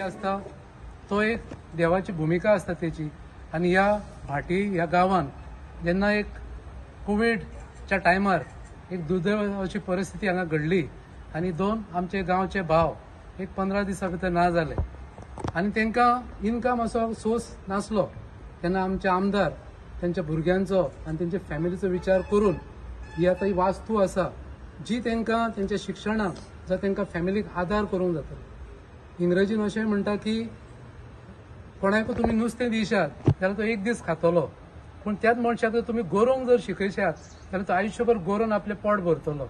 असता तो एक देवाची भूमिका असता त्याची. आणि ह्या भाटी ह्या गावान जेन्ना एक कोविडच्या टायमार एक दुर्दैव अशी परिस्थिती हांगा घडली आणि दोन आमचे गांवचे भाव एक 15 दिसां भितर ना जाले आणि तांकां इनकम असो सोर्स नासलो. तेन्ना आमचे आमदार त्यांच्या भुरग्यांचो आणि त्यांच्या फॅमिलीचो विचार करून ही आता ही वास्तू आसा जी तांकां त्यांच्या शिक्षणाक जावं तांकां फॅमिलीक आदार करूंक जाता. इंग्रजीन अशें म्हणटा की कोणाकूय तुमी नुस्तें दिशात जाल्यार तो एक दीस खातलो, पूण त्याच मनशाक जर तुमी गोरोवंक जर शिकयशात जाल्यार तो आयुश्यभर गोरोवन आपलें पोट भरतलो.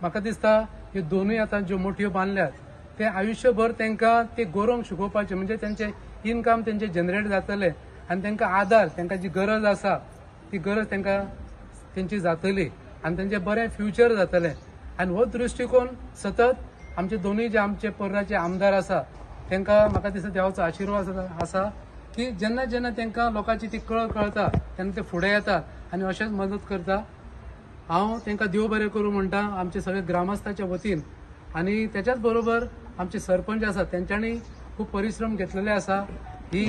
म्हाका दिसता ह्यो दोनूय आतां ज्यो मोठ्यो बांदल्यात ते आयुश्यभर तांकां ते गोरोवंक शिकोवपाचें म्हणजे तेंचें इनकम तेंचें जनरेट जातलें आनी तांकां आदार तांकां जी गरज आसा ती गरज तांकां तेंची जातली आनी तेंचें बरें फ्युचर जातलें. आनी हो दृश्टिकोन सतत आमचे दोनूय जे आमचे पर्राचे आमदार आसा तांकां म्हाका दिसता देवाचो आशिर्वाद आसा की जेन्ना जेन्ना तांकां लोकांची ती कळटा तेन्ना ते फुडें येतात आनी अशेंच मदत करता. हांव तांकां देव बरें करूं म्हणटा आमचे सगळे ग्रामस्थाच्या वतीन. आनी त्याच्याच बरोबर आमचे सरपंच आसात तेंच्यांनी खूब परिश्रम घेतलेले आसा ही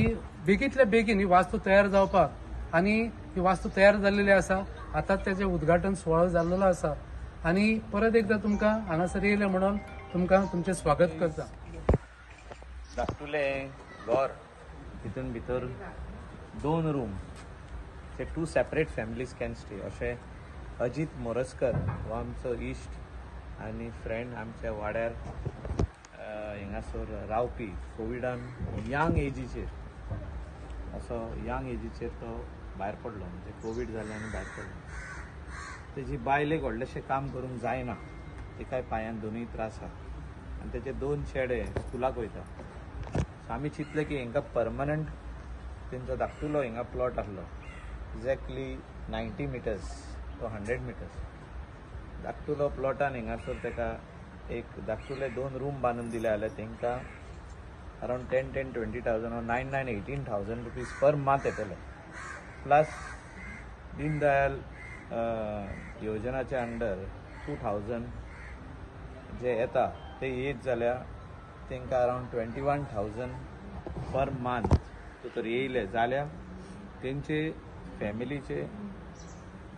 बेगींतल्या बेगीन ही वास्तू तयार जावपाक आनी ही वास्तू तयार जाल्लेली आसा. आतांच तेजें उद्घाटन सुवाळो जाल्लो आसा आनी परत एकदां तुमकां हांगासर येयले म्हणून तुमकां तुमचें स्वागत करता. धाकटुलें घर तितून भितर 2 रूम ते 2 सेपरेट फॅमिलीज कॅन स्टे अशें अजीत मोरजकर हो आमचो इश्ट आनी फ्रेंड आमच्या वाड्यार हिंगासर रावपी कोविडान यंग एजीचेर असो यंग एजीचेर तो भायर पडलो म्हणजे कोवीड जालें आनी भायर पडलो. तेजी बायलेक व्हडलेशें काम करूंक जायना तिकाय पांयान दोनूय त्रास आसा आनी तेजे 2 चेडे स्कुलाक वयता. सो आमी चिंतलें की हांकां परमनंट तेंचो धाकटुलो हिंगा प्लॉट आसलो एक्झॅक्टली 90 मिटर्स तो 100 मिटर्स धाकटुलो प्लॉटान हिंगासर ताका एक धाकटुले 2 रूम बांदून दिले जाल्यार तांकां around 10-20,000 or 18,000 rupees per month येतले. प्लस दीनदयाल योजनाच्या अंडर 2,000 जे येता ते येत जाल्यार तांकां अरावंड 21,000 पर मंथ तर येयले जाल्यार तेंचे फॅमिलीचे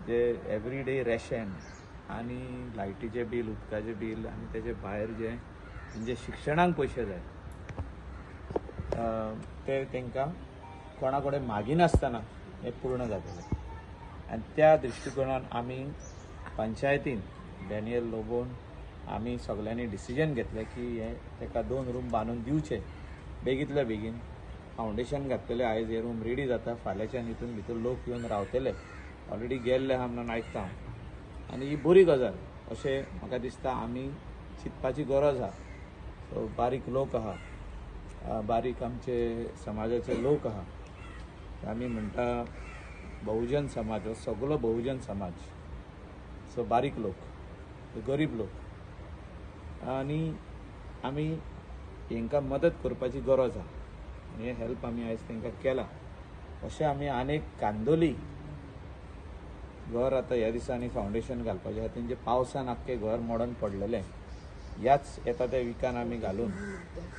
जे एवरीडे रेशन आनी लायटीचे बील उदकाचें बील आनी तेजे भायर जे तेंचे शिक्षणाक पयशे जाय ते तांकां कोणा कडेन मागिनासतना हें पूर्ण जातलें. आनी त्या दृश्टिकोनान आमी पंचायतीन डॅनियल लोबोन आमी सगळ्यांनी डिसिजन घेतलें की हे ताका 2 रूम बांदून दिवचे बेगींतल्या बेगीन. फावंडेशन घातलेलें आयज हे रूम रेडी जाता फाल्यांच्यान हितून भितर लोक येवन रावतले ऑलरेडी गेल्ले आहा म्हणून आयकता हांव आनी ही बरी गजाल अशें म्हाका दिसता. आमी चिंतपाची गरज आहा. सो बारीक लोक आहा बारीक आमचे समाजाचे लोक आहा आमी म्हणटा बहुजन समाज हो सगळो बहुजन समाज. सो बारीक लोक गरीब लोक आनी आमी हांकां मदत करपाची गरज आहा. हे हेल्प आमी आयज तांकां केला. अशें आमी आनीक कांदोली घर आतां ह्या दिसांनी फावंडेशन घालपाचें आहा तेंचे पावसान आख्खें घर मोडून पडलेलें ह्याच येता त्या विकान आमी घालून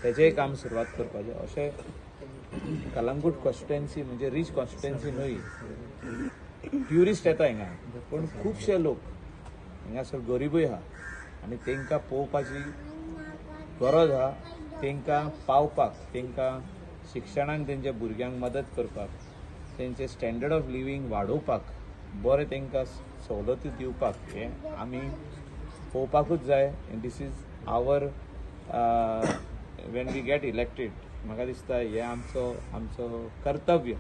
तेजेंय काम सुरवात करपाचें. अशें कलंगूट कॉन्स्टिट्युएन्सी म्हणजे रीच कॉन्स्टिट्युएन्सी न्हय ट्युरिस्ट येता हिंगा पूण खुबशे लोक हिंगासर गरीबूय आहा आनी तांकां पळोवपाची गरज आहा. तांकां पावपाक तांकां शिक्षणाक तेंच्या भुरग्यांक मदत करपाक तेंचे स्टँडर्ड ऑफ लिवींग वाडोवपाक बरें तांकां सवलती दिवपाक हें आमी पळोवपाकूच जाय. This is hour when we get elected म्हाका दिसता हें आमचो कर्तव्य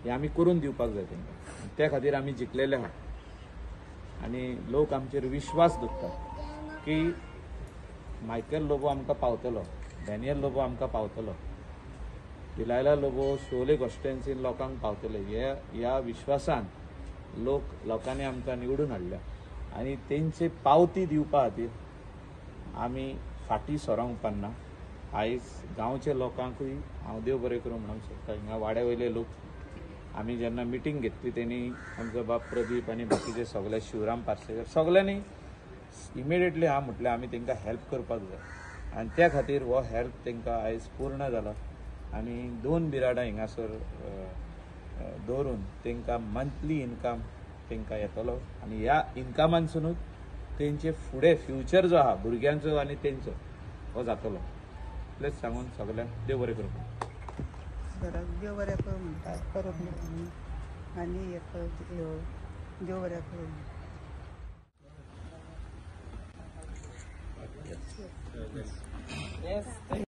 हें आमी करून दिवपाक जाय तांकां. त्या खातीर आमी जिखलेले आहा आनी लोक आमचेर विश्वास दवरतात की मायकल लोबो आमकां पावतलो, डॅनियल लोबो आमकां पावतलो, इलायला लोबो शोले कॉन्स्टिट्युएन्सीन लोकांक पावतले ह्या विश्वासान लोकांनी आमकां निवडून हाडल्या आनी तेंची पावती दिवपा खातीर आमी फाटीं सरोंक उपकारना. आयज गांवच्या लोकांकूय हांव देव बरें करूं म्हणूंक सोदता. हिंगा वाड्या वयले लोक आमी जेन्ना मिटींग घेतली तेणी आमचो बाब प्रदीप आनी बाकीचे सगळे शिवराम पार्सेकर सगळ्यांनी इमिडिएटली हांव म्हटलें आमी तांकां हेल्प करपाक जाय आनी त्या खातीर हो हेल्प तांकां आयज पूर्ण जाला आनी 2 बिराडां हिंगासर दवरून तांकां मंथली इनकम तांकां येतलो आनी ह्या इनकमानसूनच तेंचे फुडें फ्युचर जो आहा भुरग्यांचो आनी तेंचो हो जातलो. इतलेंच सांगून सगळ्यांक देव बरें करूं. घराक देव बरें करूं म्हणटा करप न्हू आनी एक देव बरें करूं. Yes.